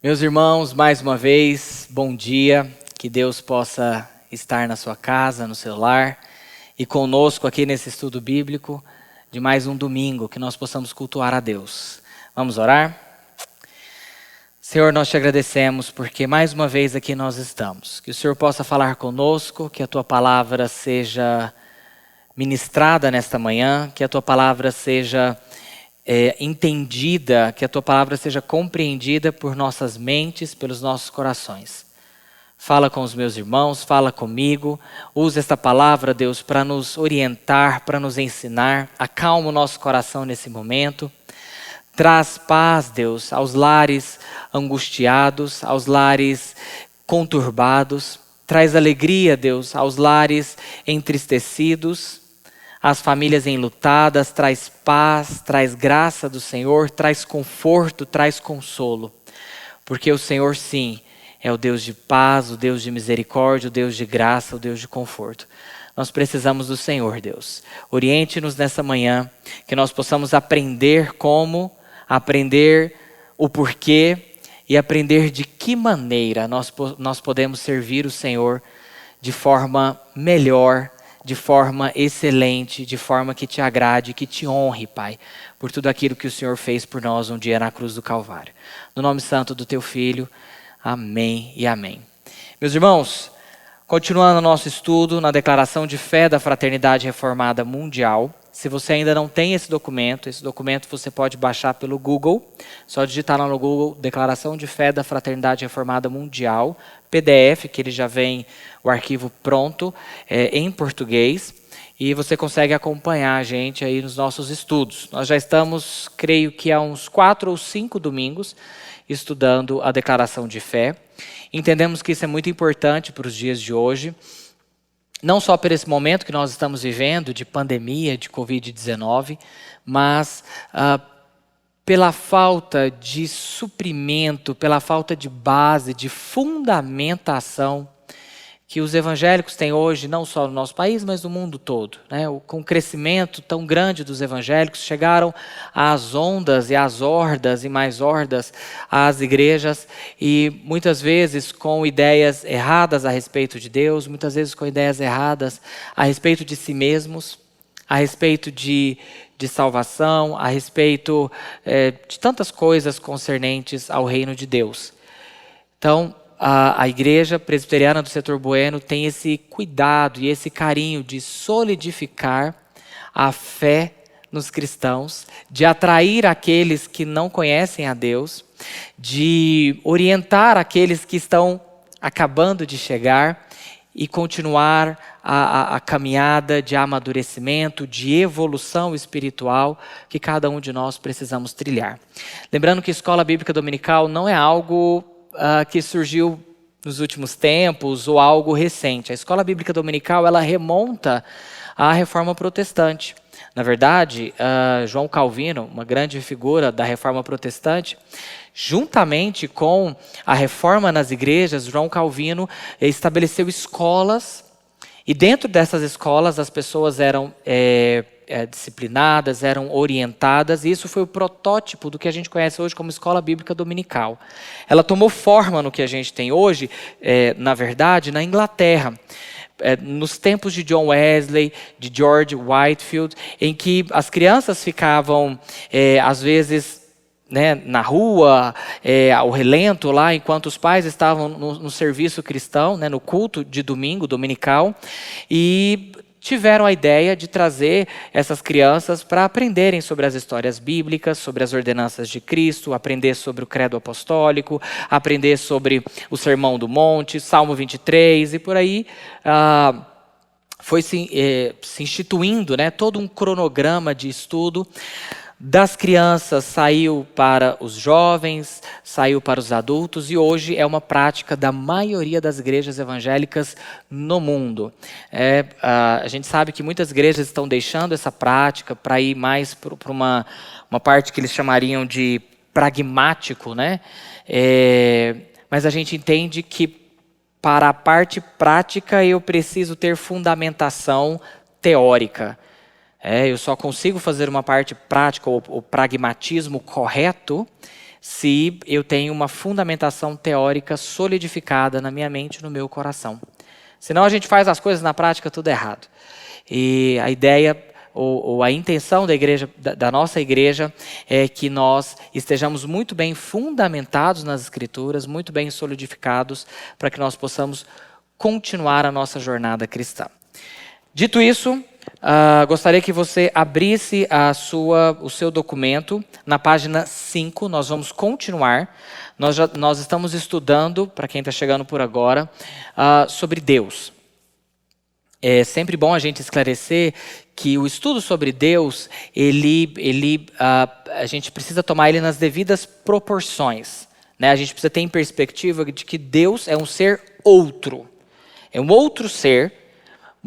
Meus irmãos, mais uma vez, bom dia. Que Deus possa estar na sua casa, no seu lar e conosco aqui nesse estudo bíblico de mais um domingo, que nós possamos cultuar a Deus. Vamos orar? Senhor, nós te agradecemos porque mais uma vez aqui nós estamos. Que o Senhor possa falar conosco, que a tua palavra seja ministrada nesta manhã, que a tua palavra seja entendida, que a tua palavra seja compreendida por nossas mentes, pelos nossos corações. Fala com os meus irmãos, fala comigo, usa esta palavra, Deus, para nos orientar, para nos ensinar, acalma o nosso coração nesse momento. Traz paz, Deus, aos lares angustiados, aos lares conturbados. Traz alegria, Deus, aos lares entristecidos, às famílias enlutadas. Traz paz, traz graça do Senhor, traz conforto, traz consolo. Porque o Senhor, sim, é o Deus de paz, o Deus de misericórdia, o Deus de graça, o Deus de conforto. Nós precisamos do Senhor, Deus. Oriente-nos nessa manhã, que nós possamos aprender como, aprender o porquê e aprender de que maneira nós podemos servir o Senhor de forma melhor, de forma excelente, de forma que te agrade, que te honre, Pai, por tudo aquilo que o Senhor fez por nós um dia na cruz do Calvário. No nome santo do teu Filho, amém e amém. Meus irmãos, continuando o nosso estudo na Declaração de Fé da Fraternidade Reformada Mundial. Se você ainda não tem esse documento você pode baixar pelo Google. Só digitar lá no Google Declaração de Fé da Fraternidade Reformada Mundial, PDF, que ele já vem o arquivo pronto em português. E você consegue acompanhar a gente aí nos nossos estudos. Nós já estamos, creio que há uns 4 ou 5 domingos, estudando a Declaração de Fé. Entendemos que isso é muito importante para os dias de hoje. Não só por esse momento que nós estamos vivendo de pandemia, de Covid-19, mas pela falta de suprimento, pela falta de base, de fundamentação que os evangélicos têm hoje, não só no nosso país, mas no mundo todo. Com o crescimento tão grande dos evangélicos, chegaram às ondas e às hordas e mais hordas às igrejas, e muitas vezes com ideias erradas a respeito de Deus, muitas vezes com ideias erradas a respeito de si mesmos, a respeito de salvação, a respeito de tantas coisas concernentes ao reino de Deus. Então, a Igreja Presbiteriana do Setor Bueno tem esse cuidado e esse carinho de solidificar a fé nos cristãos, de atrair aqueles que não conhecem a Deus, de orientar aqueles que estão acabando de chegar e continuar a caminhada de amadurecimento, de evolução espiritual que cada um de nós precisamos trilhar. Lembrando que Escola Bíblica Dominical não é algo que surgiu nos últimos tempos ou algo recente. A Escola Bíblica Dominical, ela remonta à Reforma Protestante. Na verdade, João Calvino, uma grande figura da Reforma Protestante, juntamente com a reforma nas igrejas, João Calvino estabeleceu escolas, e dentro dessas escolas as pessoas eram disciplinadas, eram orientadas, e isso foi o protótipo do que a gente conhece hoje como Escola Bíblica Dominical. Ela tomou forma no que a gente tem hoje, na verdade, na Inglaterra, nos tempos de John Wesley, de George Whitefield, em que as crianças ficavam, às vezes, na rua, ao relento lá, enquanto os pais estavam no serviço cristão, no culto de domingo, dominical, e tiveram a ideia de trazer essas crianças para aprenderem sobre as histórias bíblicas, sobre as ordenanças de Cristo, aprender sobre o credo apostólico, aprender sobre o Sermão do Monte, Salmo 23, e por aí foi se instituindo todo um cronograma de estudo. Das crianças saiu para os jovens, saiu para os adultos, e hoje é uma prática da maioria das igrejas evangélicas no mundo. A gente sabe que muitas igrejas estão deixando essa prática para ir mais para uma parte que eles chamariam de pragmático, mas a gente entende que para a parte prática eu preciso ter fundamentação teórica. Eu só consigo fazer uma parte prática, ou pragmatismo correto, se eu tenho uma fundamentação teórica solidificada na minha mente e no meu coração. Senão a gente faz as coisas na prática tudo errado. E a ideia ou a intenção da igreja, da nossa igreja, é que nós estejamos muito bem fundamentados nas Escrituras, muito bem solidificados, para que nós possamos continuar a nossa jornada cristã. Dito isso, gostaria que você abrisse o seu documento na página 5. Nós vamos continuar. Nós estamos estudando, para quem está chegando por agora, sobre Deus. É sempre bom a gente esclarecer que o estudo sobre Deus, a gente precisa tomar ele nas devidas proporções, né? A gente precisa ter em perspectiva de que Deus é um ser outro. É um outro ser,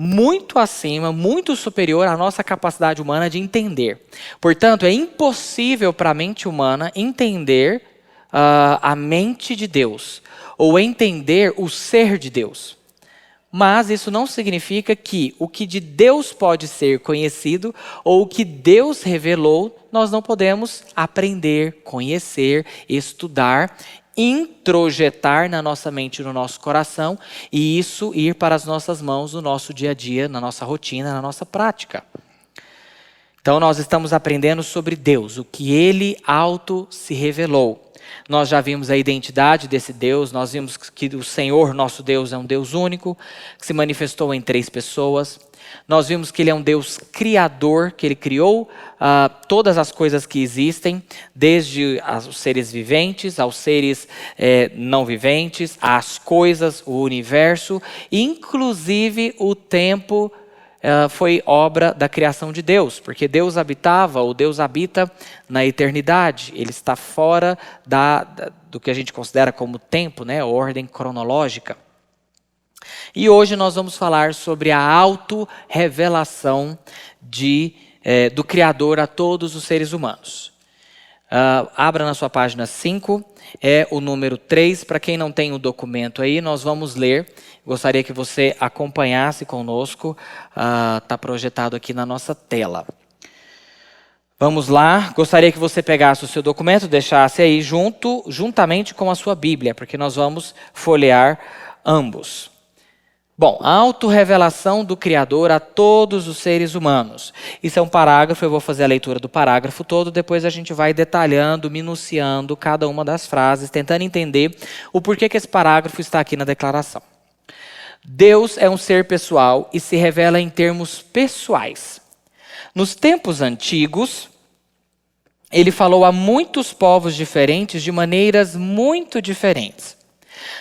muito acima, muito superior à nossa capacidade humana de entender. Portanto, é impossível para a mente humana entender a mente de Deus, ou entender o ser de Deus. Mas isso não significa que o que de Deus pode ser conhecido, ou o que Deus revelou, nós não podemos aprender, conhecer, estudar, introjetar na nossa mente e no nosso coração, e isso ir para as nossas mãos no nosso dia a dia, na nossa rotina, na nossa prática. Então nós estamos aprendendo sobre Deus, o que Ele auto se revelou. Nós já vimos a identidade desse Deus, nós vimos que o Senhor, nosso Deus, é um Deus único, que se manifestou em 3 pessoas. Nós vimos que Ele é um Deus criador, que Ele criou todas as coisas que existem, desde os seres viventes aos seres não viventes, as coisas, o universo, inclusive o tempo foi obra da criação de Deus, porque Deus habita na eternidade, Ele está fora do que a gente considera como tempo, né, ordem cronológica. E hoje nós vamos falar sobre a autorrevelação do Criador a todos os seres humanos. Abra na sua página 5, é o número 3. Para quem não tem o documento aí, nós vamos ler. Gostaria que você acompanhasse conosco. Está projetado aqui na nossa tela. Vamos lá. Gostaria que você pegasse o seu documento, deixasse aí juntamente com a sua Bíblia, porque nós vamos folhear ambos. Bom, a autorrevelação do Criador a todos os seres humanos. Isso é um parágrafo, eu vou fazer a leitura do parágrafo todo, depois a gente vai detalhando, minuciando cada uma das frases, tentando entender o porquê que esse parágrafo está aqui na declaração. Deus é um ser pessoal e se revela em termos pessoais. Nos tempos antigos, Ele falou a muitos povos diferentes de maneiras muito diferentes.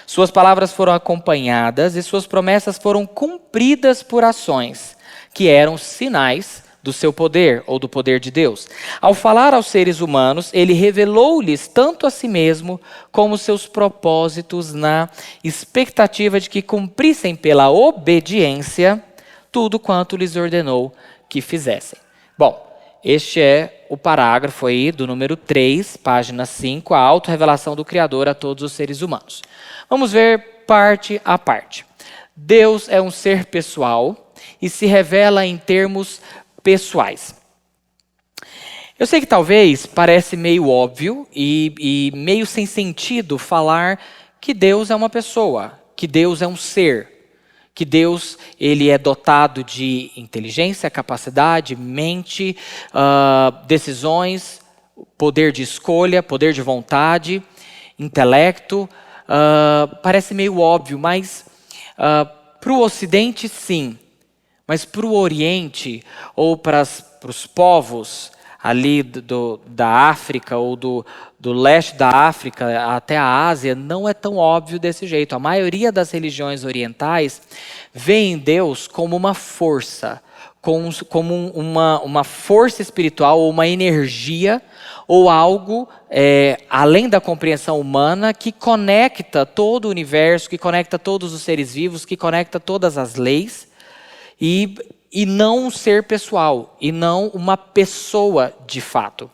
Suas palavras foram acompanhadas e suas promessas foram cumpridas por ações, que eram sinais do seu poder ou do poder de Deus. Ao falar aos seres humanos, Ele revelou-lhes tanto a si mesmo como seus propósitos na expectativa de que cumprissem pela obediência tudo quanto lhes ordenou que fizessem. Bom, este é o parágrafo aí do número 3, página 5, a autorrevelação do Criador a todos os seres humanos. Vamos ver parte a parte. Deus é um ser pessoal e se revela em termos pessoais. Eu sei que talvez parece meio óbvio e meio sem sentido falar que Deus é uma pessoa, que Deus é um ser, que Deus ele é dotado de inteligência, capacidade, mente, decisões, poder de escolha, poder de vontade, intelecto. Parece meio óbvio, mas para o Ocidente, sim. Mas para o Oriente, ou para os povos ali da África, ou do leste da África até a Ásia, não é tão óbvio desse jeito. A maioria das religiões orientais vê em Deus como uma força, como uma força espiritual, ou uma energia, ou algo além da compreensão humana que conecta todo o universo, que conecta todos os seres vivos, que conecta todas as leis, e não um ser pessoal, e não uma pessoa de fato.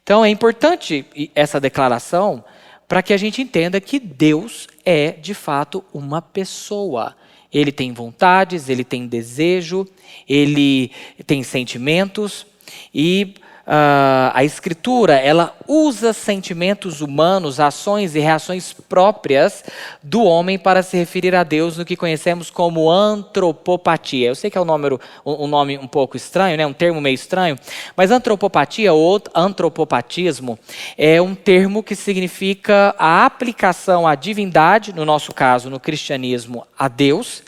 Então é importante essa declaração para que a gente entenda que Deus é de fato uma pessoa. Ele tem vontades, ele tem desejo, ele tem sentimentos, e a Escritura, ela usa sentimentos humanos, ações e reações próprias do homem para se referir a Deus no que conhecemos como antropopatia. Eu sei que é um nome um pouco estranho, né? Um termo meio estranho, mas antropopatia ou antropopatismo é um termo que significa a aplicação à divindade, no nosso caso, no cristianismo, a Deus,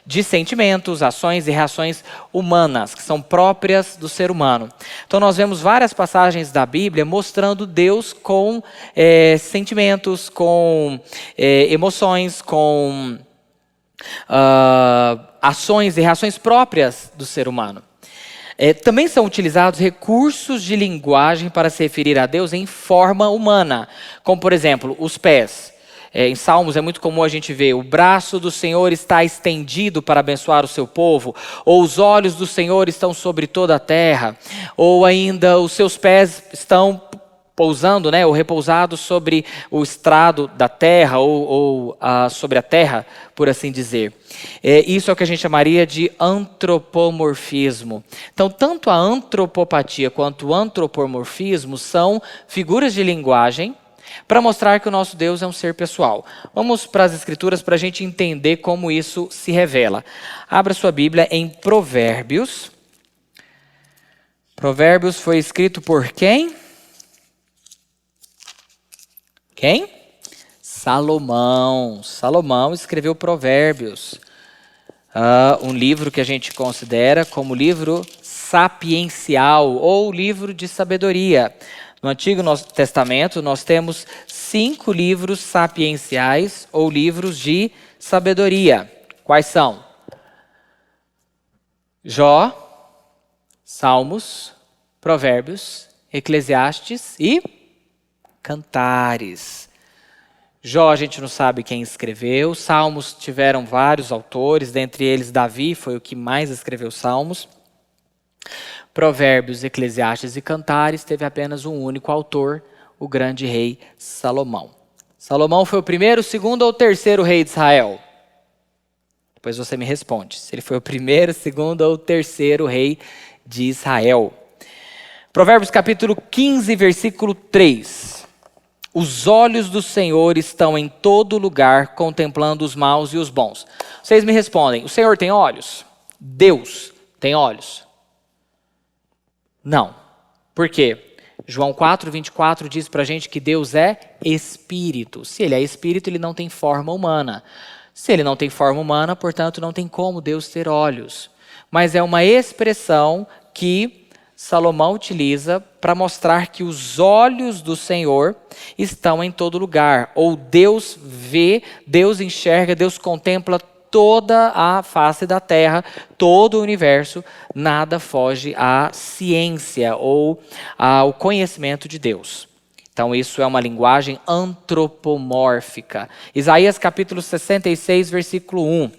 de sentimentos, ações e reações humanas, que são próprias do ser humano. Então nós vemos várias passagens da Bíblia mostrando Deus com sentimentos, com emoções, com ações e reações próprias do ser humano. Também são utilizados recursos de linguagem para se referir a Deus em forma humana, como por exemplo, os pés. Em Salmos é muito comum a gente ver: o braço do Senhor está estendido para abençoar o seu povo, ou os olhos do Senhor estão sobre toda a terra, ou ainda os seus pés estão pousando, ou repousados sobre o estrado da terra, ou sobre a terra, por assim dizer. Isso é o que a gente chamaria de antropomorfismo. Então, tanto a antropopatia quanto o antropomorfismo são figuras de linguagem para mostrar que o nosso Deus é um ser pessoal. Vamos para as Escrituras para a gente entender como isso se revela. Abra sua Bíblia em Provérbios. Provérbios foi escrito por quem? Quem? Salomão. Salomão escreveu Provérbios. Um livro que a gente considera como livro sapiencial ou livro de sabedoria. No Antigo Testamento, nós temos 5 livros sapienciais ou livros de sabedoria. Quais são? Jó, Salmos, Provérbios, Eclesiastes e Cantares. Jó a gente não sabe quem escreveu. Salmos tiveram vários autores, dentre eles Davi foi o que mais escreveu Salmos. Provérbios, Eclesiastes e Cantares teve apenas um único autor, o grande rei Salomão. Salomão foi o primeiro, segundo ou terceiro rei de Israel? Depois você me responde, se ele foi o primeiro, segundo ou terceiro rei de Israel. Provérbios capítulo 15, versículo 3. Os olhos do Senhor estão em todo lugar, contemplando os maus e os bons. Vocês me respondem, o Senhor tem olhos? Deus tem olhos? Não. Por quê? João 4, 24 diz pra gente que Deus é espírito. Se ele é espírito, ele não tem forma humana. Se ele não tem forma humana, portanto, não tem como Deus ter olhos. Mas é uma expressão que Salomão utiliza para mostrar que os olhos do Senhor estão em todo lugar. Ou Deus vê, Deus enxerga, Deus contempla toda a face da terra, todo o universo, nada foge à ciência ou ao conhecimento de Deus. Então isso é uma linguagem antropomórfica. Isaías capítulo 66, versículo 1.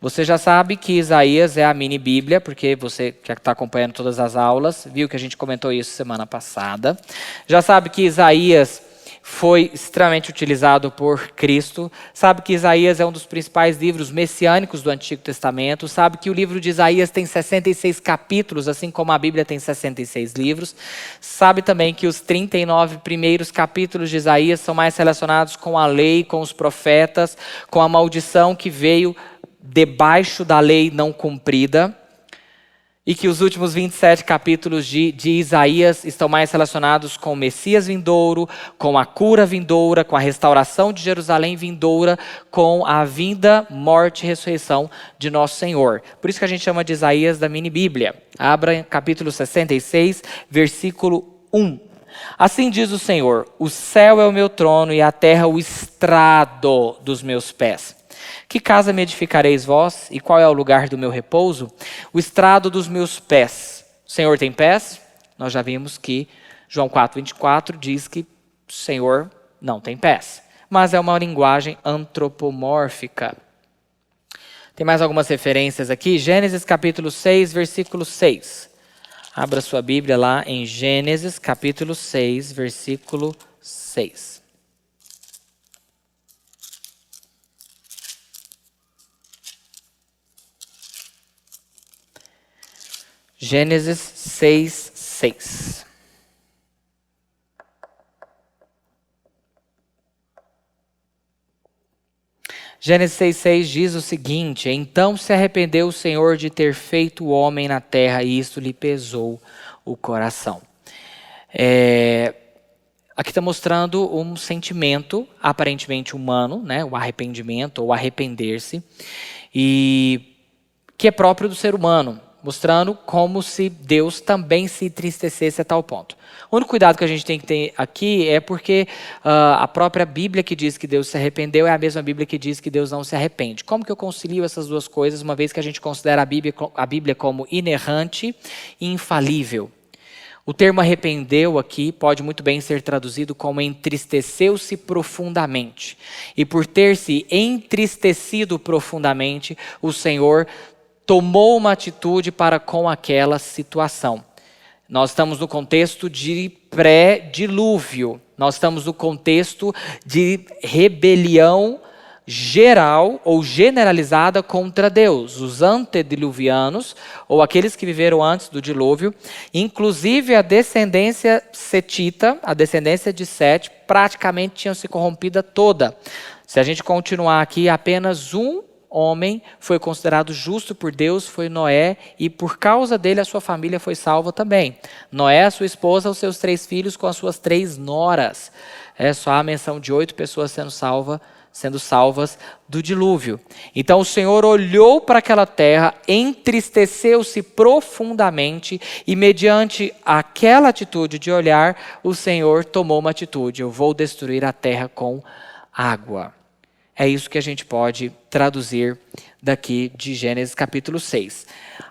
Você já sabe que Isaías é a mini Bíblia, porque você que está acompanhando todas as aulas, viu que a gente comentou isso semana passada. Já sabe que Isaías foi extremamente utilizado por Cristo. Sabe que Isaías é um dos principais livros messiânicos do Antigo Testamento. Sabe que o livro de Isaías tem 66 capítulos, assim como a Bíblia tem 66 livros. Sabe também que os 39 primeiros capítulos de Isaías são mais relacionados com a lei, com os profetas, com a maldição que veio debaixo da lei não cumprida. E que os últimos 27 capítulos de Isaías estão mais relacionados com o Messias vindouro, com a cura vindoura, com a restauração de Jerusalém vindoura, com a vinda, morte e ressurreição de nosso Senhor. Por isso que a gente chama de Isaías da mini Bíblia. Abra capítulo 66, versículo 1. Assim diz o Senhor: o céu é o meu trono e a terra o estrado dos meus pés. Que casa me edificareis vós? E qual é o lugar do meu repouso? O estrado dos meus pés. O Senhor tem pés? Nós já vimos que João 4, 24 diz que o Senhor não tem pés. Mas é uma linguagem antropomórfica. Tem mais algumas referências aqui. Gênesis capítulo 6, versículo 6. Abra sua Bíblia lá em Gênesis capítulo 6, versículo 6. Gênesis 6, 6. Gênesis 6,6 diz o seguinte: então se arrependeu o Senhor de ter feito o homem na terra, e isto lhe pesou o coração. Aqui está mostrando um sentimento aparentemente humano, né? O arrependimento ou arrepender-se, e que é próprio do ser humano, mostrando como se Deus também se entristecesse a tal ponto. O único cuidado que a gente tem que ter aqui é porque a própria Bíblia que diz que Deus se arrependeu é a mesma Bíblia que diz que Deus não se arrepende. Como que eu concilio essas duas coisas, uma vez que a gente considera a Bíblia como inerrante e infalível? O termo arrependeu aqui pode muito bem ser traduzido como entristeceu-se profundamente. E por ter se entristecido profundamente, o Senhor tomou uma atitude para com aquela situação. Nós estamos no contexto de pré-dilúvio. Nós estamos no contexto de rebelião geral ou generalizada contra Deus. Os antediluvianos, ou aqueles que viveram antes do dilúvio, inclusive a descendência setita, a descendência de Sete, praticamente tinham se corrompida toda. Se a gente continuar aqui, apenas um homem foi considerado justo por Deus, foi Noé, e por causa dele a sua família foi salva também. Noé, a sua esposa, os seus 3 filhos com as suas 3 noras. É só a menção de 8 pessoas sendo salvas do dilúvio. Então o Senhor olhou para aquela terra, entristeceu-se profundamente, e mediante aquela atitude de olhar, o Senhor tomou uma atitude: eu vou destruir a terra com água. É isso que a gente pode traduzir daqui de Gênesis capítulo 6.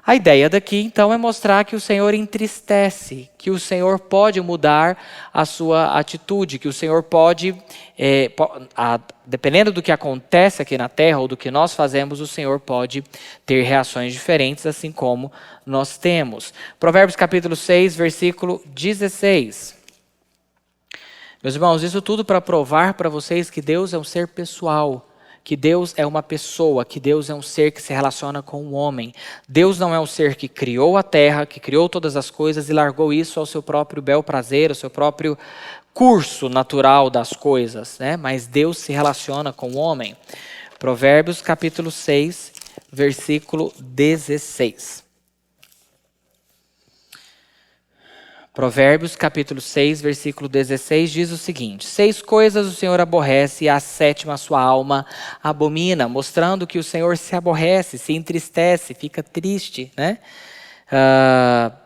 A ideia daqui, então, é mostrar que o Senhor entristece, que o Senhor pode mudar a sua atitude, que o Senhor pode, dependendo do que acontece aqui na terra ou do que nós fazemos, o Senhor pode ter reações diferentes, assim como nós temos. Provérbios capítulo 6, versículo 16. Meus irmãos, isso tudo para provar para vocês que Deus é um ser pessoal, que Deus é uma pessoa, que Deus é um ser que se relaciona com o homem. Deus não é um ser que criou a terra, que criou todas as coisas e largou isso ao seu próprio bel prazer, ao seu próprio curso natural das coisas, né? Mas Deus se relaciona com o homem. Provérbios capítulo 6, versículo 16. Provérbios capítulo 6, versículo 16 diz o seguinte: 6 coisas o Senhor aborrece e a 7ª sua alma abomina, mostrando que o Senhor se aborrece, se entristece, fica triste, né?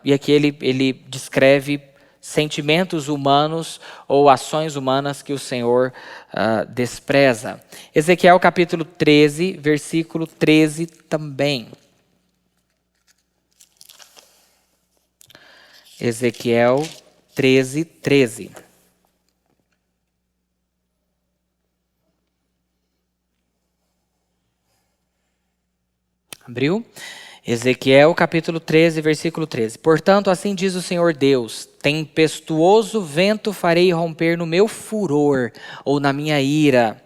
E aqui ele descreve sentimentos humanos ou ações humanas que o Senhor despreza. Ezequiel capítulo 13, versículo 13 também. Ezequiel 13, 13. Abriu? Ezequiel capítulo 13, versículo 13. Portanto, assim diz o Senhor Deus: tempestuoso vento farei romper no meu furor, ou na minha ira.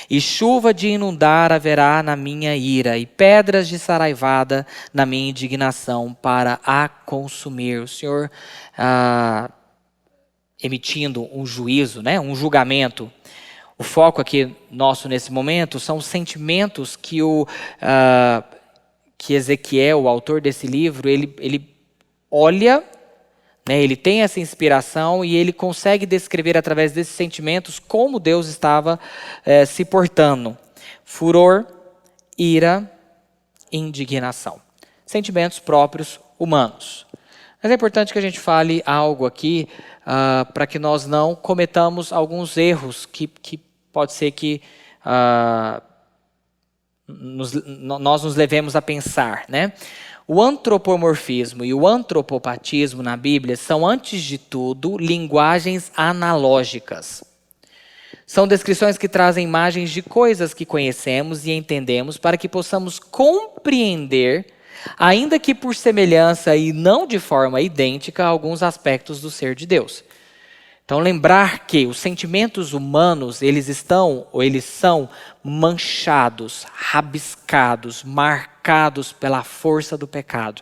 E chuva de inundar haverá na minha ira, e pedras de saraivada na minha indignação para a consumir. O Senhor emitindo um juízo, né, um julgamento. O foco aqui nosso nesse momento são os sentimentos que que Ezequiel, o autor desse livro, ele olha, né, ele tem essa inspiração e ele consegue descrever através desses sentimentos como Deus estava se portando. Furor, ira, indignação. Sentimentos próprios humanos. Mas é importante que a gente fale algo aqui para que nós não cometamos alguns erros que pode ser que nós nos levemos a pensar, né? O antropomorfismo e o antropopatismo na Bíblia são, antes de tudo, linguagens analógicas. São descrições que trazem imagens de coisas que conhecemos e entendemos para que possamos compreender, ainda que por semelhança e não de forma idêntica, alguns aspectos do ser de Deus. Então, lembrar que os sentimentos humanos, eles são manchados, rabiscados, marcados pela força do pecado.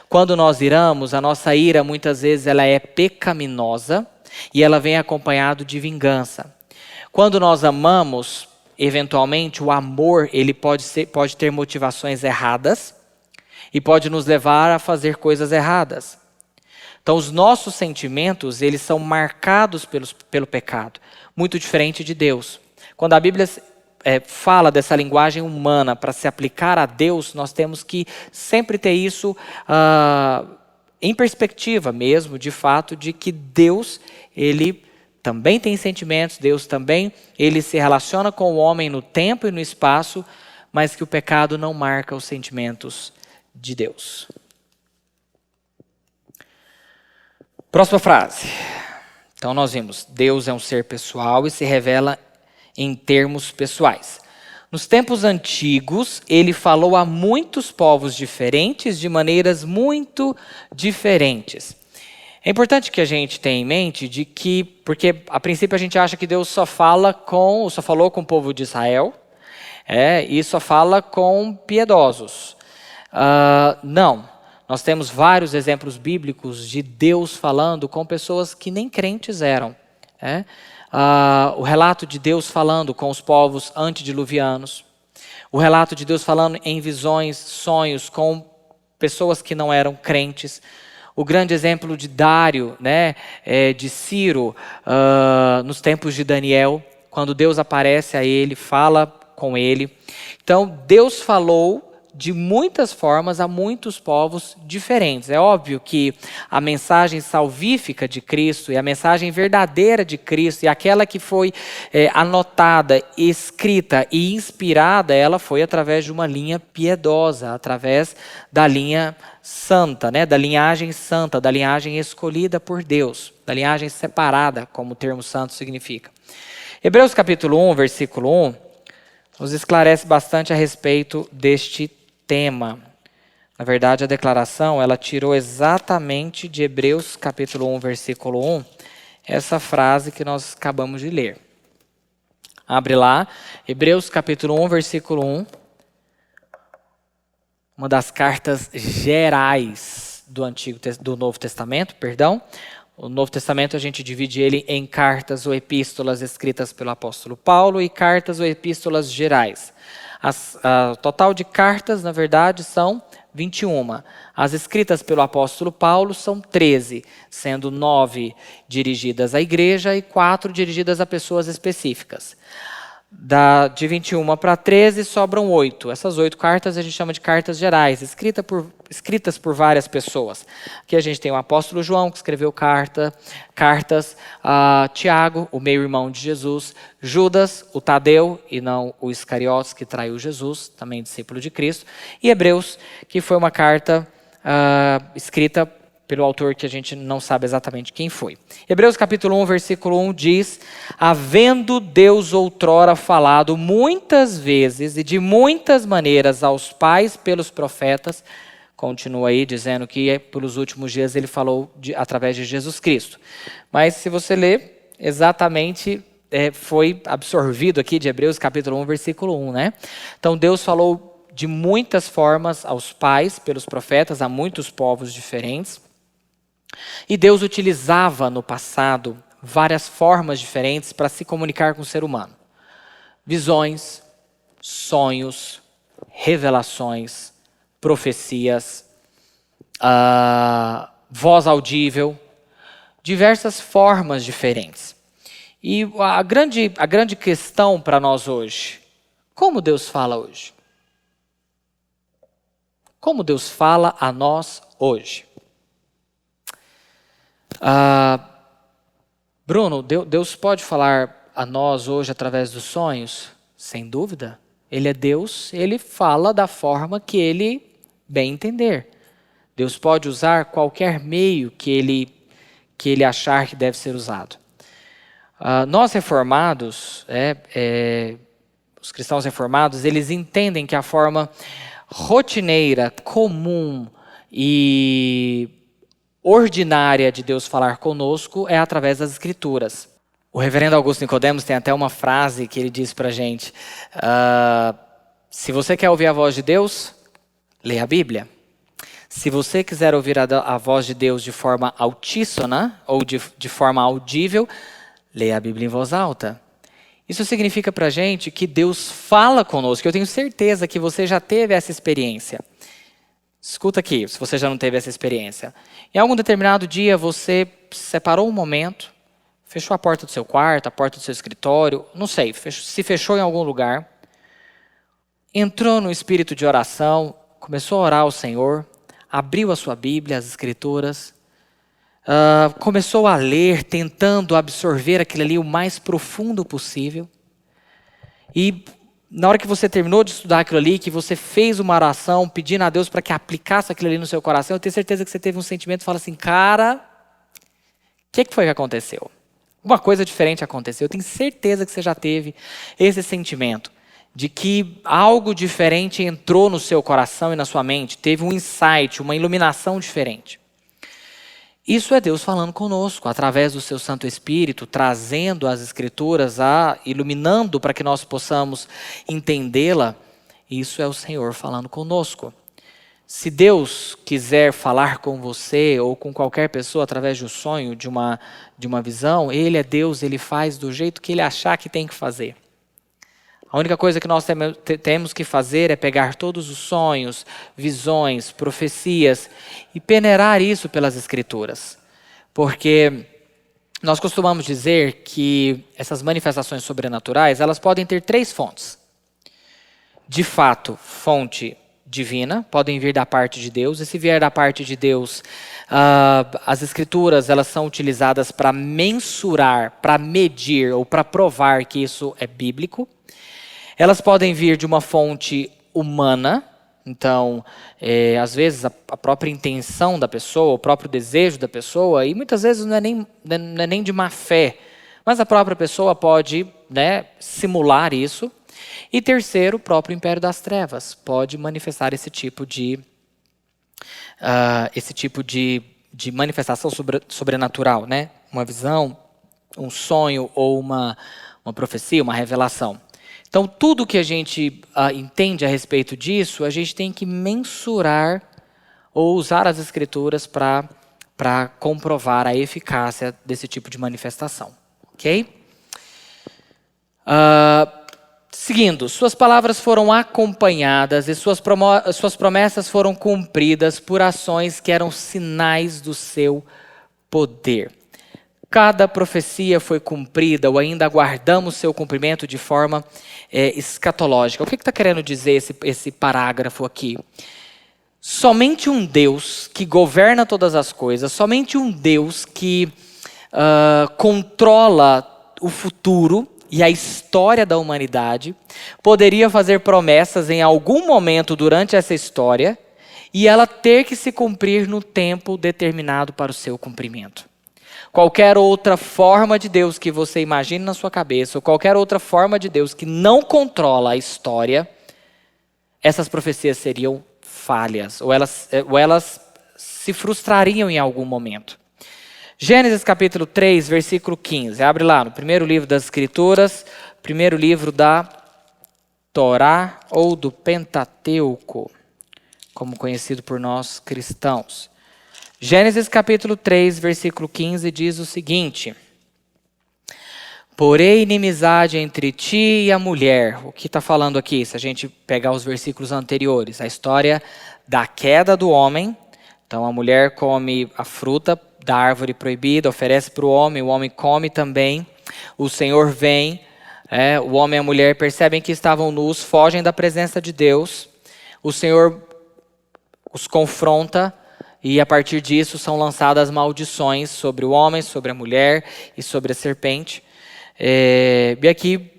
Quando nós iramos, a nossa ira muitas vezes ela é pecaminosa e ela vem acompanhado de vingança. Quando nós amamos, eventualmente, o amor ele pode ter motivações erradas e pode nos levar a fazer coisas erradas. Então, os nossos sentimentos, eles são marcados pelo pecado, muito diferente de Deus. Quando a Bíblia fala dessa linguagem humana para se aplicar a Deus, nós temos que sempre ter isso em perspectiva mesmo, de fato, de que Deus, ele também tem sentimentos, Deus também, ele se relaciona com o homem no tempo e no espaço, mas que o pecado não marca os sentimentos de Deus. Próxima frase. Então nós vimos, Deus é um ser pessoal e se revela em termos pessoais. Nos tempos antigos, ele falou a muitos povos diferentes de maneiras muito diferentes. É importante que a gente tenha em mente de que, porque a princípio a gente acha que Deus só falou com o povo de Israel, e só fala com piedosos. Não, nós temos vários exemplos bíblicos de Deus falando com pessoas que nem crentes eram. O relato de Deus falando com os povos antediluvianos, o relato de Deus falando em visões, sonhos com pessoas que não eram crentes. O grande exemplo de Dário, de Ciro, nos tempos de Daniel, quando Deus aparece a ele, fala com ele. Então, Deus falou de muitas formas a muitos povos diferentes. É óbvio que a mensagem salvífica de Cristo e a mensagem verdadeira de Cristo e aquela que foi anotada, escrita e inspirada, ela foi através de uma linha piedosa, através da linha santa, da linhagem santa, da linhagem escolhida por Deus, da linhagem separada, como o termo santo significa. Hebreus capítulo 1, versículo 1, nos esclarece bastante a respeito deste tema. Na verdade, a declaração, ela tirou exatamente de Hebreus capítulo 1, versículo 1, essa frase que nós acabamos de ler. Abre lá, Hebreus capítulo 1, versículo 1, uma das cartas gerais do Novo Testamento, perdão. O Novo Testamento a gente divide ele em cartas ou epístolas escritas pelo apóstolo Paulo e cartas ou epístolas gerais. O total de cartas, na verdade, são 21. As escritas pelo apóstolo Paulo são 13, sendo 9 dirigidas à igreja e 4 dirigidas a pessoas específicas. De 21 para 13 sobram 8. Essas 8 cartas a gente chama de cartas gerais, escritas por várias pessoas. Aqui a gente tem o apóstolo João, que escreveu cartas, Tiago, o meio-irmão de Jesus, Judas, o Tadeu, e não o Iscariotes, que traiu Jesus, também discípulo de Cristo, e Hebreus, que foi uma carta escrita pelo autor que a gente não sabe exatamente quem foi. Hebreus capítulo 1, versículo 1 diz: havendo Deus outrora falado muitas vezes e de muitas maneiras aos pais pelos profetas, continua aí dizendo que pelos últimos dias ele falou através de Jesus Cristo. Mas se você ler, exatamente foi absorvido aqui de Hebreus capítulo 1, versículo 1, Então Deus falou de muitas formas aos pais pelos profetas, a muitos povos diferentes. E Deus utilizava no passado várias formas diferentes para se comunicar com o ser humano. Visões, sonhos, revelações, profecias, voz audível, diversas formas diferentes. E a grande questão para nós hoje, como Deus fala hoje? Como Deus fala a nós hoje? Bruno, Deus pode falar a nós hoje através dos sonhos? Sem dúvida. Ele é Deus, ele fala da forma que ele bem entender. Deus pode usar qualquer meio que ele achar que deve ser usado. Nós reformados, os cristãos reformados, eles entendem que a forma rotineira, comum e ordinária de Deus falar conosco é através das Escrituras. O reverendo Augusto Nicodemos tem até uma frase que ele diz para a gente: se você quer ouvir a voz de Deus, leia a Bíblia. Se você quiser ouvir a voz de Deus de forma altíssona ou de forma audível, leia a Bíblia em voz alta. Isso significa para a gente que Deus fala conosco. Eu tenho certeza que você já teve essa experiência. Escuta aqui, se você já não teve essa experiência. Em algum determinado dia você separou um momento, fechou a porta do seu quarto, a porta do seu escritório, não sei, se fechou em algum lugar, entrou no espírito de oração, começou a orar ao Senhor, abriu a sua Bíblia, as Escrituras, começou a ler, tentando absorver aquilo ali o mais profundo possível. E na hora que você terminou de estudar aquilo ali, que você fez uma oração pedindo a Deus para que aplicasse aquilo ali no seu coração, eu tenho certeza que você teve um sentimento e fala assim, cara, o que foi que aconteceu? Uma coisa diferente aconteceu. Eu tenho certeza que você já teve esse sentimento de que algo diferente entrou no seu coração e na sua mente, teve um insight, uma iluminação diferente. Isso é Deus falando conosco, através do seu Santo Espírito, trazendo as Escrituras, iluminando para que nós possamos entendê-la. Isso é o Senhor falando conosco. Se Deus quiser falar com você ou com qualquer pessoa através de um sonho, de uma visão, Ele é Deus, Ele faz do jeito que Ele achar que tem que fazer. A única coisa que nós temos que fazer é pegar todos os sonhos, visões, profecias e peneirar isso pelas Escrituras. Porque nós costumamos dizer que essas manifestações sobrenaturais, elas podem ter 3 fontes. De fato, fonte divina, podem vir da parte de Deus. E se vier da parte de Deus, as Escrituras elas são utilizadas para mensurar, para medir ou para provar que isso é bíblico. Elas podem vir de uma fonte humana, então, às vezes, a própria intenção da pessoa, o próprio desejo da pessoa, e muitas vezes não é nem de má fé, mas a própria pessoa pode, simular isso. E terceiro, o próprio império das trevas pode manifestar esse tipo de manifestação sobrenatural, né? Uma visão, um sonho ou uma profecia, uma revelação. Então, tudo que a gente entende a respeito disso, a gente tem que mensurar ou usar as Escrituras para comprovar a eficácia desse tipo de manifestação. Ok? Seguindo, suas palavras foram acompanhadas e suas promessas foram cumpridas por ações que eram sinais do seu poder. Cada profecia foi cumprida ou ainda aguardamos seu cumprimento de forma escatológica. O que está querendo dizer esse parágrafo aqui? Somente um Deus que governa todas as coisas, somente um Deus que controla o futuro e a história da humanidade, poderia fazer promessas em algum momento durante essa história e ela ter que se cumprir no tempo determinado para o seu cumprimento. Qualquer outra forma de Deus que você imagine na sua cabeça, ou qualquer outra forma de Deus que não controla a história, essas profecias seriam falhas, ou elas se frustrariam em algum momento. Gênesis capítulo 3, versículo 15. Abre lá no primeiro livro das Escrituras, primeiro livro da Torá ou do Pentateuco, como conhecido por nós cristãos. Gênesis capítulo 3, versículo 15 diz o seguinte: porém inimizade entre ti e a mulher. O que está falando aqui? Se a gente pegar os versículos anteriores, a história da queda do homem. Então a mulher come a fruta da árvore proibida, oferece para o homem come também. O Senhor vem, o homem e a mulher percebem que estavam nus, fogem da presença de Deus. O Senhor os confronta e a partir disso são lançadas maldições sobre o homem, sobre a mulher e sobre a serpente. E aqui,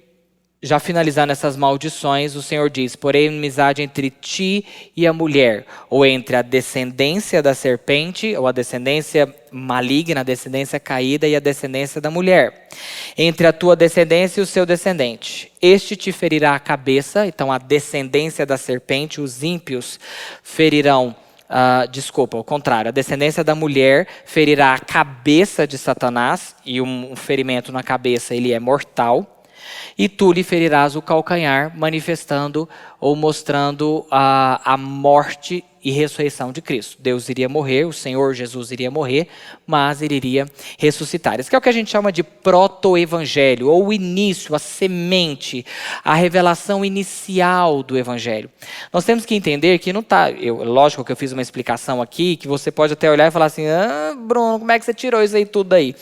já finalizando essas maldições, o Senhor diz: porém, inimizade entre ti e a mulher, ou entre a descendência da serpente, ou a descendência maligna, a descendência caída e a descendência da mulher. Entre a tua descendência e o seu descendente. Este te ferirá a cabeça, então a descendência da serpente, os ímpios ferirão, ao contrário, a descendência da mulher ferirá a cabeça de Satanás, e um ferimento na cabeça ele é mortal. E tu lhe ferirás o calcanhar, manifestando ou mostrando a morte e ressurreição de Cristo. Deus iria morrer, o Senhor Jesus iria morrer, mas ele iria ressuscitar. Isso que é o que a gente chama de proto-evangelho, ou o início, a semente, a revelação inicial do evangelho. Nós temos que entender que não está... Lógico que eu fiz uma explicação aqui, que você pode até olhar e falar assim, Bruno, como é que você tirou isso aí tudo aí?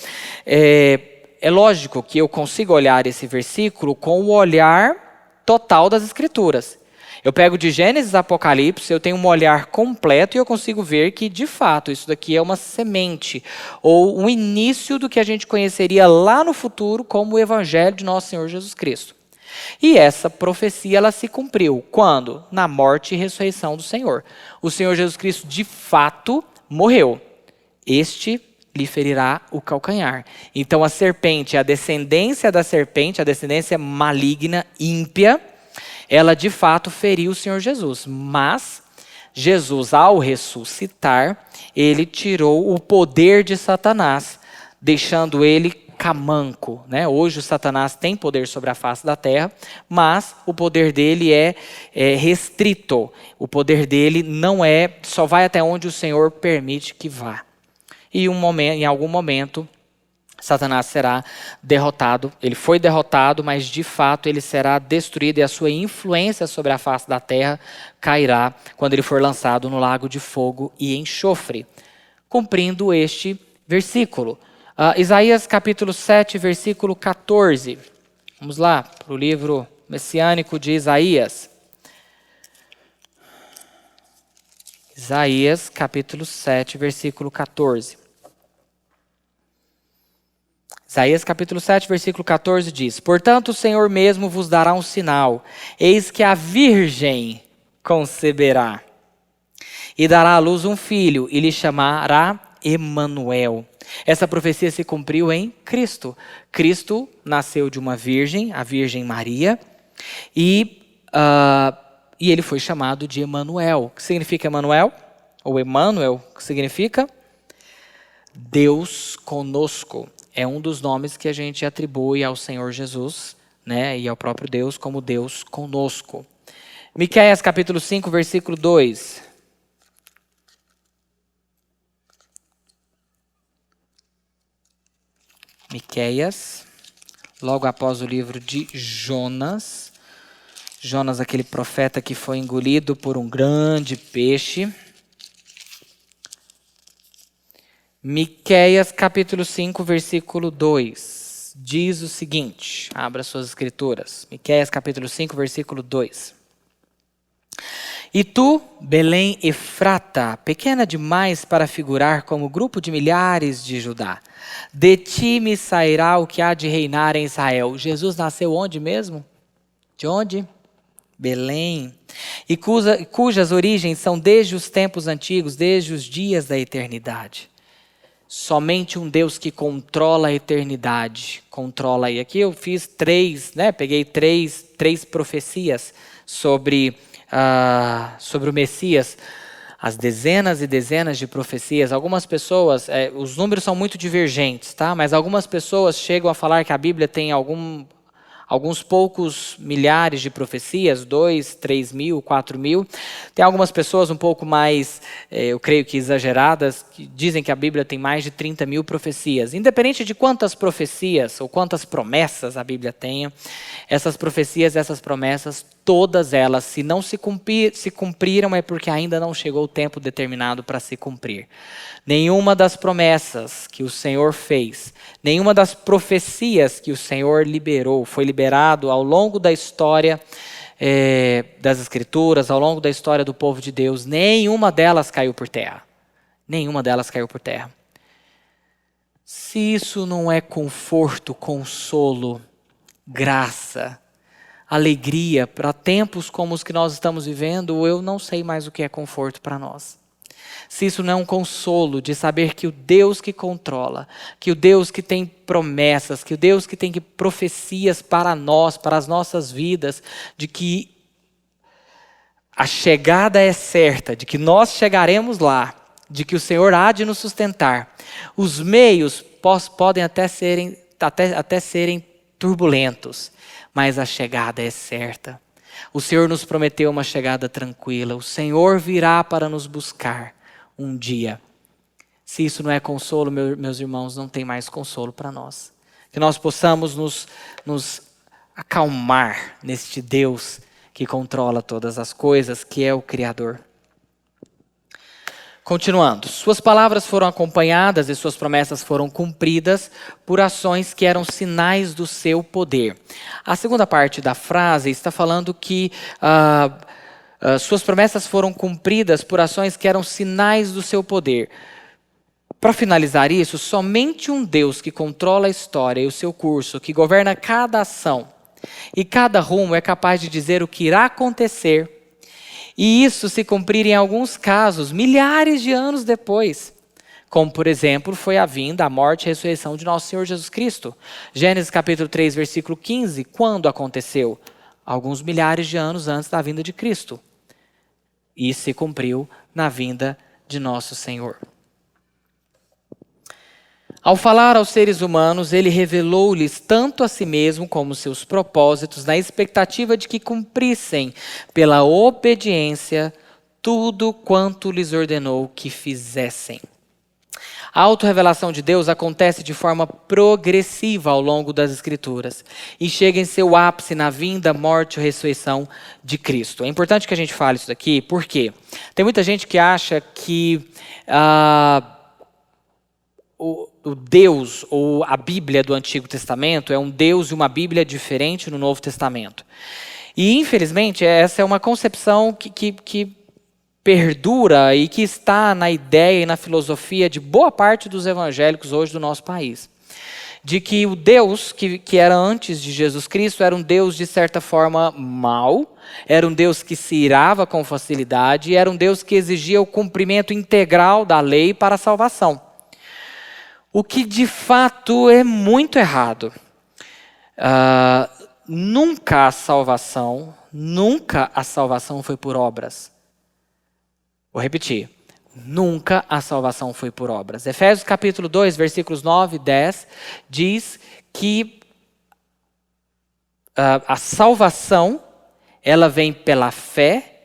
É lógico que eu consigo olhar esse versículo com o olhar total das Escrituras. Eu pego de Gênesis a Apocalipse, eu tenho um olhar completo e eu consigo ver que, de fato, isso daqui é uma semente, ou um início do que a gente conheceria lá no futuro como o Evangelho de nosso Senhor Jesus Cristo. E essa profecia, ela se cumpriu. Quando? Na morte e ressurreição do Senhor. O Senhor Jesus Cristo, de fato, morreu. Este lhe ferirá o calcanhar. Então a serpente, a descendência da serpente, a descendência maligna, ímpia, ela de fato feriu o Senhor Jesus. Mas Jesus, ao ressuscitar, ele tirou o poder de Satanás, deixando ele camanco, né? Hoje o Satanás tem poder sobre a face da terra, mas o poder dele é restrito. O poder dele só vai até onde o Senhor permite que vá. E em algum momento, Satanás será derrotado. Ele foi derrotado, mas de fato ele será destruído e a sua influência sobre a face da terra cairá quando ele for lançado no lago de fogo e enxofre. Cumprindo este versículo. Isaías capítulo 7, versículo 14. Vamos lá para o livro messiânico de Isaías. Isaías capítulo 7, versículo 14. Isaías capítulo 7, versículo 14 diz: Portanto, o Senhor mesmo vos dará um sinal. Eis que a virgem conceberá e dará à luz um filho e lhe chamará Emanuel. Essa profecia se cumpriu em Cristo. Cristo nasceu de uma virgem, a Virgem Maria, e ele foi chamado de Emanuel. O que significa Emanuel? Ou Emmanuel, o que significa? Deus conosco. É um dos nomes que a gente atribui ao Senhor Jesus, né, e ao próprio Deus como Deus conosco. Miqueias capítulo 5, versículo 2. Miqueias, logo após o livro de Jonas. Jonas, aquele profeta que foi engolido por um grande peixe. Miqueias capítulo 5, versículo 2, diz o seguinte, abra suas escrituras, Miqueias capítulo 5, versículo 2. E tu, Belém Efrata, pequena demais para figurar como grupo de milhares de Judá, de ti me sairá o que há de reinar em Israel. Jesus nasceu onde mesmo? De onde? Belém, e cujas origens são desde os tempos antigos, desde os dias da eternidade. Somente um Deus que controla a eternidade, controla. E aqui eu fiz peguei três profecias sobre o Messias, as dezenas e dezenas de profecias. Algumas pessoas, os números são muito divergentes, tá? Mas algumas pessoas chegam a falar que a Bíblia tem alguns poucos milhares de profecias, 2, 3 mil, 4 mil. Tem algumas pessoas um pouco mais, eu creio que exageradas, que dizem que a Bíblia tem mais de 30 mil profecias. Independente de quantas profecias ou quantas promessas a Bíblia tenha, essas profecias, essas promessas, todas elas, se não se cumpriram, é porque ainda não chegou o tempo determinado para se cumprir. Nenhuma das promessas que o Senhor fez, nenhuma das profecias que o Senhor liberou, foi liberado ao longo da história das Escrituras, ao longo da história do povo de Deus, nenhuma delas caiu por terra. Nenhuma delas caiu por terra. Se isso não é conforto, consolo, graça, alegria para tempos como os que nós estamos vivendo, eu não sei mais o que é conforto para nós. Se isso não é um consolo de saber que o Deus que controla, que o Deus que tem promessas, que o Deus que tem profecias para nós, para as nossas vidas, de que a chegada é certa, de que nós chegaremos lá, de que o Senhor há de nos sustentar. Os meios podem até serem turbulentos, mas a chegada é certa. O Senhor nos prometeu uma chegada tranquila. O Senhor virá para nos buscar um dia. Se isso não é consolo, meus irmãos, não tem mais consolo para nós. Que nós possamos nos acalmar neste Deus que controla todas as coisas, que é o Criador. Continuando, suas palavras foram acompanhadas e suas promessas foram cumpridas por ações que eram sinais do seu poder. A segunda parte da frase está falando que suas promessas foram cumpridas por ações que eram sinais do seu poder. Para finalizar isso, somente um Deus que controla a história e o seu curso, que governa cada ação e cada rumo, é capaz de dizer o que irá acontecer. E isso se cumprir em alguns casos, milhares de anos depois. Como, por exemplo, foi a vinda, a morte e a ressurreição de nosso Senhor Jesus Cristo. Gênesis capítulo 3, versículo 15. Quando aconteceu? Alguns milhares de anos antes da vinda de Cristo. E se cumpriu na vinda de nosso Senhor. Ao falar aos seres humanos, ele revelou-lhes tanto a si mesmo como seus propósitos, na expectativa de que cumprissem, pela obediência, tudo quanto lhes ordenou que fizessem. A autorrevelação de Deus acontece de forma progressiva ao longo das Escrituras e chega em seu ápice na vinda, morte e ressurreição de Cristo. É importante que a gente fale isso daqui, porque tem muita gente que acha que o Deus ou a Bíblia do Antigo Testamento é um Deus e uma Bíblia diferente no Novo Testamento. E, infelizmente, essa é uma concepção que perdura e que está na ideia e na filosofia de boa parte dos evangélicos hoje do nosso país. De que o Deus que era antes de Jesus Cristo era um Deus, de certa forma, mau, era um Deus que se irava com facilidade, era um Deus que exigia o cumprimento integral da lei para a salvação. O que de fato é muito errado. Nunca a salvação foi por obras. Vou repetir. Nunca a salvação foi por obras. Efésios capítulo 2, versículos 9 e 10, diz que a salvação, ela vem pela fé,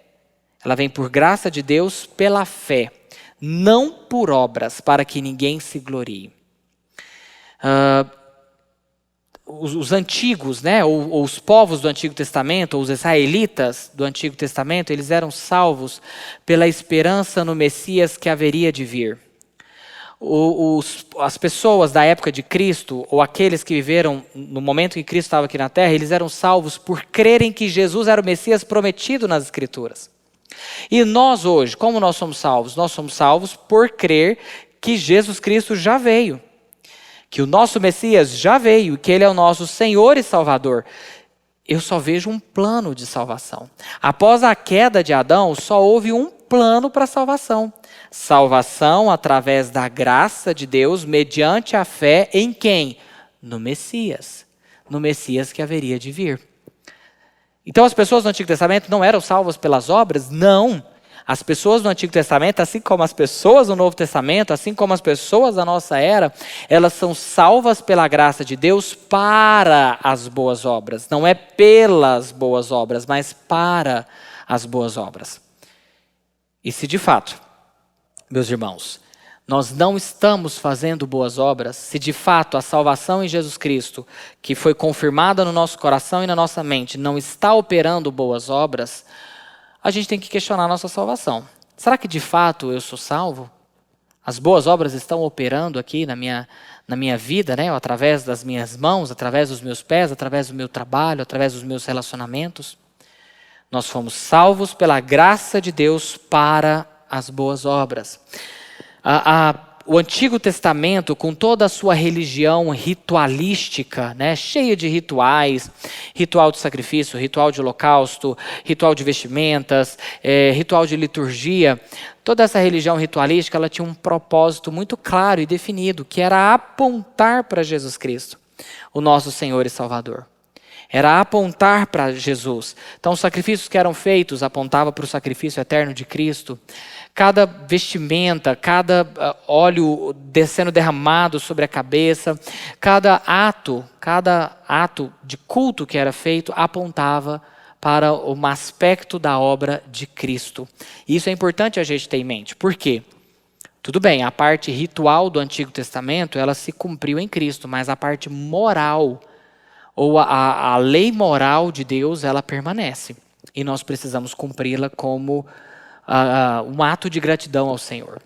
ela vem por graça de Deus pela fé, não por obras, para que ninguém se glorie. Os antigos, né, ou os povos do Antigo Testamento, ou os israelitas do Antigo Testamento, eles eram salvos pela esperança no Messias que haveria de vir. As pessoas da época de Cristo, ou aqueles que viveram no momento em que Cristo estava aqui na Terra, eles eram salvos por crerem que Jesus era o Messias prometido nas Escrituras. E nós hoje, como nós somos salvos? Nós somos salvos por crer que Jesus Cristo já veio. Que o nosso Messias já veio, que Ele é o nosso Senhor e Salvador. Eu só vejo um plano de salvação. Após a queda de Adão, só houve um plano para a salvação. Salvação através da graça de Deus, mediante a fé em quem? No Messias. No Messias que haveria de vir. Então as pessoas do Antigo Testamento não eram salvas pelas obras? Não. As pessoas do Antigo Testamento, assim como as pessoas do Novo Testamento, assim como as pessoas da nossa era, elas são salvas pela graça de Deus para as boas obras. Não é pelas boas obras, mas para as boas obras. E se de fato, meus irmãos, nós não estamos fazendo boas obras, se de fato a salvação em Jesus Cristo, que foi confirmada no nosso coração e na nossa mente, não está operando boas obras, a gente tem que questionar a nossa salvação. Será que de fato eu sou salvo? As boas obras estão operando aqui na minha vida, né? Através das minhas mãos, através dos meus pés, através do meu trabalho, através dos meus relacionamentos? Nós fomos salvos pela graça de Deus para as boas obras. O Antigo Testamento, com toda a sua religião ritualística, né, cheia de rituais, ritual de sacrifício, ritual de holocausto, ritual de vestimentas, ritual de liturgia, toda essa religião ritualística, ela tinha um propósito muito claro e definido, que era apontar para Jesus Cristo, o nosso Senhor e Salvador. Era apontar para Jesus. Então, os sacrifícios que eram feitos apontavam para o sacrifício eterno de Cristo. Cada vestimenta, cada óleo sendo derramado sobre a cabeça, cada ato de culto que era feito apontava para um aspecto da obra de Cristo. E isso é importante a gente ter em mente. Por quê? Tudo bem, a parte ritual do Antigo Testamento, ela se cumpriu em Cristo, mas a parte moral, ou a lei moral de Deus, ela permanece. E nós precisamos cumpri-la como um ato de gratidão ao Senhor.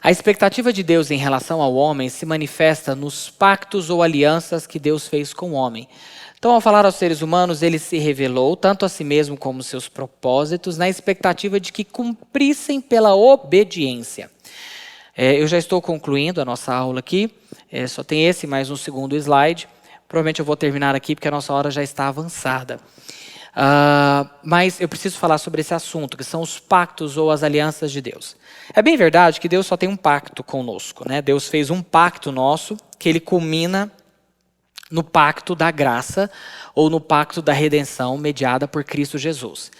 A expectativa de Deus em relação ao homem se manifesta nos pactos ou alianças que Deus fez com o homem. Então, ao falar aos seres humanos, ele se revelou, tanto a si mesmo como seus propósitos, na expectativa de que cumprissem pela obediência. Eu já estou concluindo a nossa aula aqui, só tem esse mais um segundo slide. Provavelmente eu vou terminar aqui porque a nossa hora já está avançada. Mas eu preciso falar sobre esse assunto, que são os pactos ou as alianças de Deus. É bem verdade que Deus só tem um pacto conosco, né? Deus fez um pacto nosso, que ele culmina no pacto da graça ou no pacto da redenção mediada por Cristo Jesus.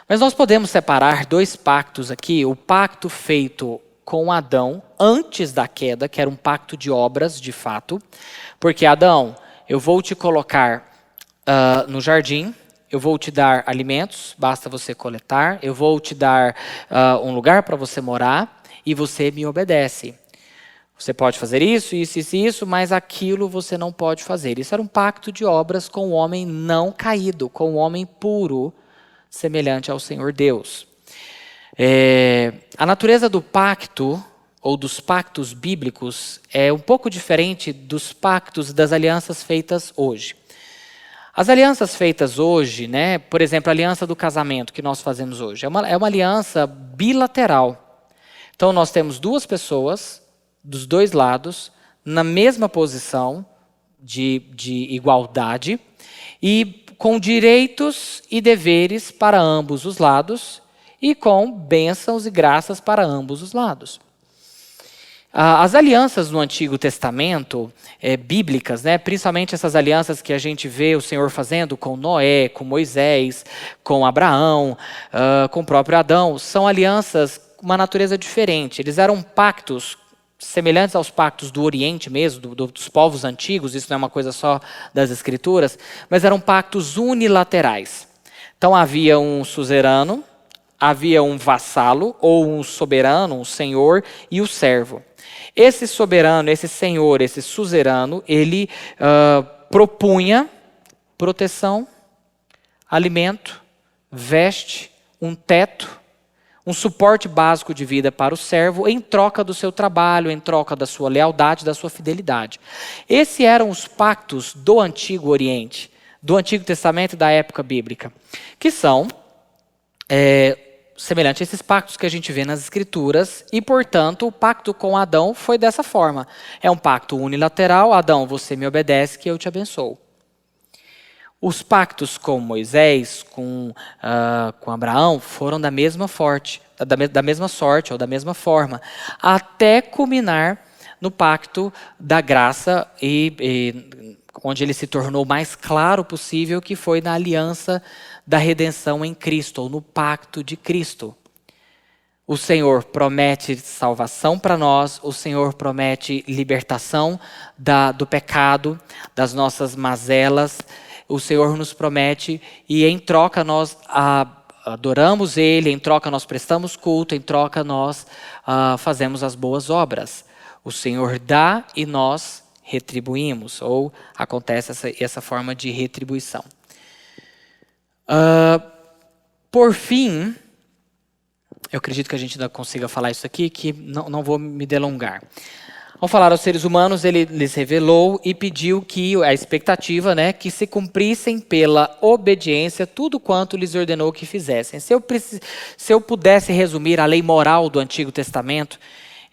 Mas nós podemos separar dois pactos aqui, o pacto feito com Adão antes da queda, que era um pacto de obras, de fato, porque Adão, eu vou te colocar no jardim, eu vou te dar alimentos, basta você coletar, eu vou te dar um lugar para você morar e você me obedece. Você pode fazer isso, mas aquilo você não pode fazer. Isso era um pacto de obras com o homem não caído, com o homem puro, semelhante ao Senhor Deus. A natureza do pacto, ou dos pactos bíblicos, é um pouco diferente dos pactos das alianças feitas hoje. As alianças feitas hoje, né, por exemplo, a aliança do casamento que nós fazemos hoje, é uma aliança bilateral. Então nós temos duas pessoas dos dois lados, na mesma posição de igualdade, e com direitos e deveres para ambos os lados, e com bênçãos e graças para ambos os lados. As alianças no Antigo Testamento, bíblicas, né, principalmente essas alianças que a gente vê o Senhor fazendo com Noé, com Moisés, com Abraão, com o próprio Adão, são alianças com uma natureza diferente. Eles eram pactos semelhantes aos pactos do Oriente mesmo, dos povos antigos, isso não é uma coisa só das Escrituras, mas eram pactos unilaterais. Então havia um suzerano, havia um vassalo, ou um soberano, um senhor, e o servo. Esse soberano, esse senhor, esse suzerano, ele propunha proteção, alimento, veste, um teto, um suporte básico de vida para o servo em troca do seu trabalho, em troca da sua lealdade, da sua fidelidade. Esses eram os pactos do Antigo Oriente, do Antigo Testamento e da época bíblica, que são semelhantes a esses pactos que a gente vê nas Escrituras, e, portanto, o pacto com Adão foi dessa forma. É um pacto unilateral: Adão, você me obedece que eu te abençoo. Os pactos com Moisés, com Abraão, foram da mesma sorte, ou da mesma forma, até culminar no pacto da graça, onde ele se tornou mais claro possível, que foi na aliança da redenção em Cristo, ou no pacto de Cristo. O Senhor promete salvação para nós, o Senhor promete libertação do pecado, das nossas mazelas. O Senhor nos promete, e em troca nós adoramos Ele, em troca nós prestamos culto, em troca nós fazemos as boas obras. O Senhor dá e nós retribuímos, ou acontece essa forma de retribuição. Por fim, eu acredito que a gente ainda consiga falar isso aqui, que não vou me delongar. Ao falar aos seres humanos, ele lhes revelou e pediu que a expectativa, né, que se cumprissem pela obediência tudo quanto lhes ordenou que fizessem. Se eu pudesse resumir a lei moral do Antigo Testamento,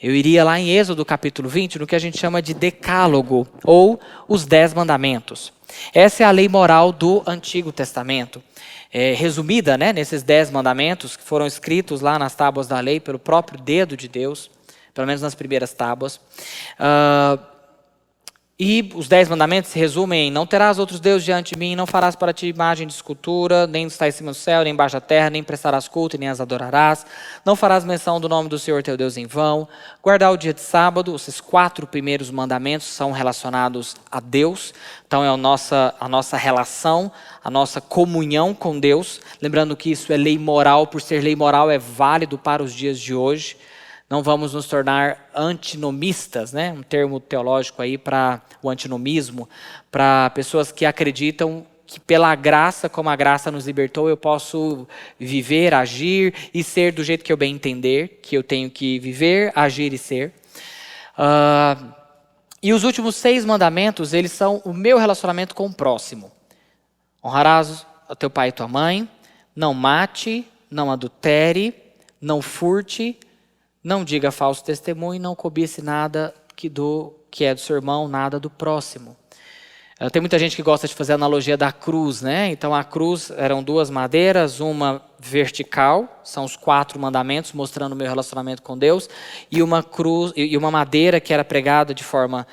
eu iria lá em Êxodo capítulo 20, no que a gente chama de Decálogo, ou os 10 mandamentos. Essa é a lei moral do Antigo Testamento. Resumida, né, nesses 10 mandamentos que foram escritos lá nas tábuas da lei pelo próprio dedo de Deus, pelo menos nas primeiras tábuas. E os 10 mandamentos se resumem em: não terás outros deuses diante de mim, não farás para ti imagem de escultura, nem está em cima do céu, nem embaixo da terra, nem prestarás culto, nem as adorarás. Não farás menção do nome do Senhor teu Deus em vão. Guardar o dia de sábado. Esses 4 primeiros mandamentos são relacionados a Deus. Então é a nossa relação, a nossa comunhão com Deus. Lembrando que isso é lei moral, por ser lei moral é válido para os dias de hoje. Não vamos nos tornar antinomistas, né? Um termo teológico aí para o antinomismo, para pessoas que acreditam que pela graça, como a graça nos libertou, eu posso viver, agir e ser do jeito que eu bem entender, que eu tenho que viver, agir e ser. E os últimos 6 mandamentos, eles são o meu relacionamento com o próximo. Honrarás o teu pai e tua mãe, não mate, não adultere, não furte, não diga falso testemunho, não cobice nada que é do seu irmão, nada do próximo. Tem muita gente que gosta de fazer a analogia da cruz, né? Então a cruz eram 2 madeiras, uma vertical, são os 4 mandamentos mostrando o meu relacionamento com Deus, e uma cruz e uma madeira que era pregada de forma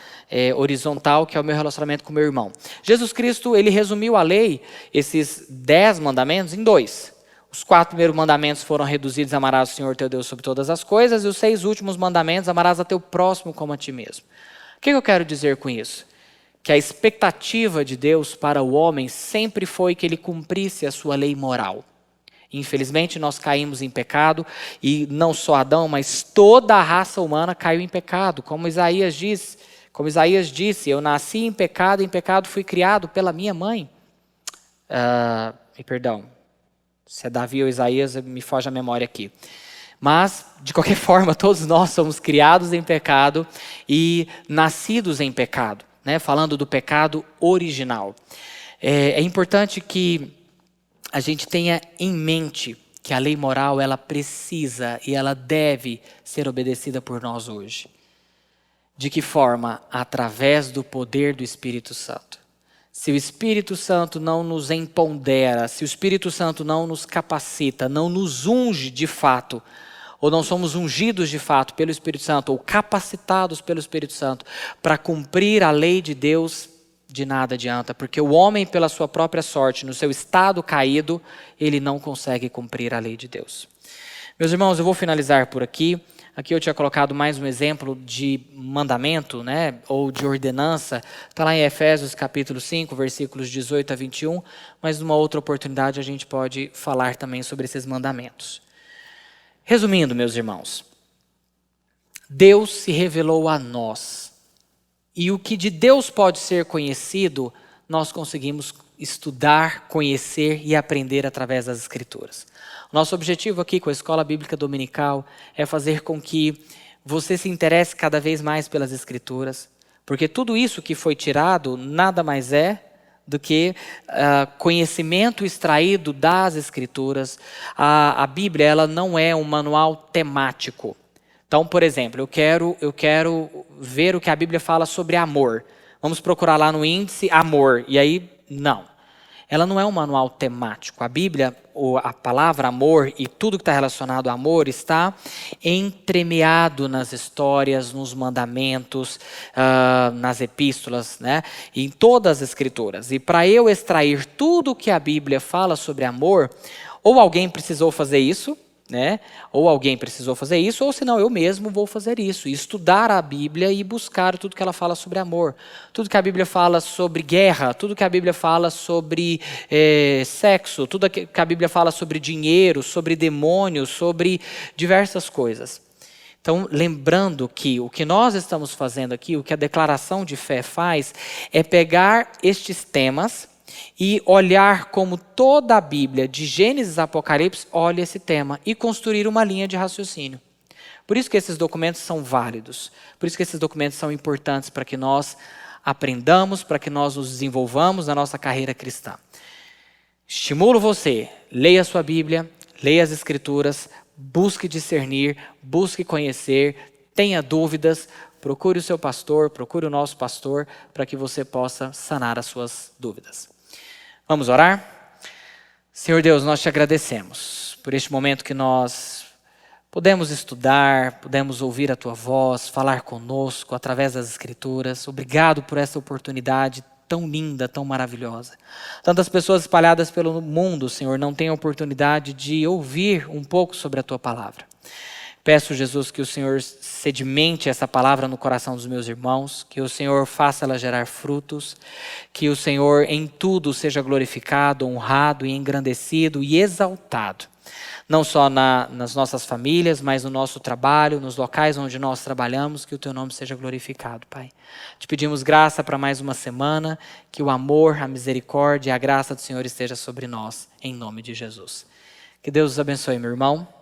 horizontal, que é o meu relacionamento com o meu irmão. Jesus Cristo, ele resumiu a lei, esses 10 mandamentos, em 2. Os 4 primeiros mandamentos foram reduzidos: amarás o Senhor teu Deus sobre todas as coisas, e os 6 últimos mandamentos: amarás a teu próximo como a ti mesmo. O que eu quero dizer com isso? Que a expectativa de Deus para o homem sempre foi que ele cumprisse a sua lei moral. Infelizmente nós caímos em pecado, e não só Adão, mas toda a raça humana caiu em pecado. Como Isaías disse, eu nasci em pecado fui criado pela minha mãe. Perdão. Se é Davi ou Isaías, me foge a memória aqui. Mas, de qualquer forma, todos nós somos criados em pecado e nascidos em pecado, né? Falando do pecado original. É importante que a gente tenha em mente que a lei moral, ela precisa e ela deve ser obedecida por nós hoje. De que forma? Através do poder do Espírito Santo. Se o Espírito Santo não nos empodera, se o Espírito Santo não nos capacita, não nos unge de fato, ou não somos ungidos de fato pelo Espírito Santo, ou capacitados pelo Espírito Santo para cumprir a lei de Deus, de nada adianta, porque o homem, pela sua própria sorte, no seu estado caído, ele não consegue cumprir a lei de Deus. Meus irmãos, eu vou finalizar por aqui. Aqui eu tinha colocado mais um exemplo de mandamento, né, ou de ordenança. Está lá em Efésios capítulo 5, versículos 18 a 21. Mas numa outra oportunidade a gente pode falar também sobre esses mandamentos. Resumindo, meus irmãos, Deus se revelou a nós. E o que de Deus pode ser conhecido, nós conseguimos estudar, conhecer e aprender através das Escrituras. Nosso objetivo aqui com a Escola Bíblica Dominical é fazer com que você se interesse cada vez mais pelas Escrituras, porque tudo isso que foi tirado nada mais é do que conhecimento extraído das Escrituras. A Bíblia, ela não é um manual temático. Então, por exemplo, eu quero ver o que a Bíblia fala sobre amor. Vamos procurar lá no índice amor, e aí não. Ela não é um manual temático. A Bíblia, a palavra amor e tudo que está relacionado ao amor está entremeado nas histórias, nos mandamentos, nas epístolas, né? Em todas as escrituras. E para eu extrair tudo que a Bíblia fala sobre amor, ou alguém precisou fazer isso, né? Ou alguém precisou fazer isso, ou senão eu mesmo vou fazer isso. E estudar a Bíblia e buscar tudo que ela fala sobre amor. Tudo que a Bíblia fala sobre guerra, tudo que a Bíblia fala sobre sexo, tudo que a Bíblia fala sobre dinheiro, sobre demônios, sobre diversas coisas. Então, lembrando que o que nós estamos fazendo aqui, o que a declaração de fé faz, é pegar estes temas e olhar como toda a Bíblia, de Gênesis a Apocalipse, olha esse tema e construir uma linha de raciocínio. Por isso que esses documentos são válidos, por isso que esses documentos são importantes para que nós aprendamos, para que nós nos desenvolvamos na nossa carreira cristã. Estimulo você, leia a sua Bíblia, leia as Escrituras, busque discernir, busque conhecer, tenha dúvidas, procure o seu pastor, procure o nosso pastor, para que você possa sanar as suas dúvidas. Vamos orar? Senhor Deus, nós te agradecemos por este momento que nós Pudemos estudar, pudemos ouvir a Tua voz, falar conosco através das Escrituras. Obrigado por essa oportunidade tão linda, tão maravilhosa. Tantas pessoas espalhadas pelo mundo, Senhor, não têm a oportunidade de ouvir um pouco sobre a Tua palavra. Peço, Jesus, que o Senhor sedimente essa palavra no coração dos meus irmãos, que o Senhor faça ela gerar frutos, que o Senhor em tudo seja glorificado, honrado e engrandecido e exaltado. Não só nas nossas famílias, mas no nosso trabalho, nos locais onde nós trabalhamos, que o Teu nome seja glorificado, Pai. Te pedimos graça para mais uma semana, que o amor, a misericórdia e a graça do Senhor esteja sobre nós, em nome de Jesus. Que Deus os abençoe, meu irmão.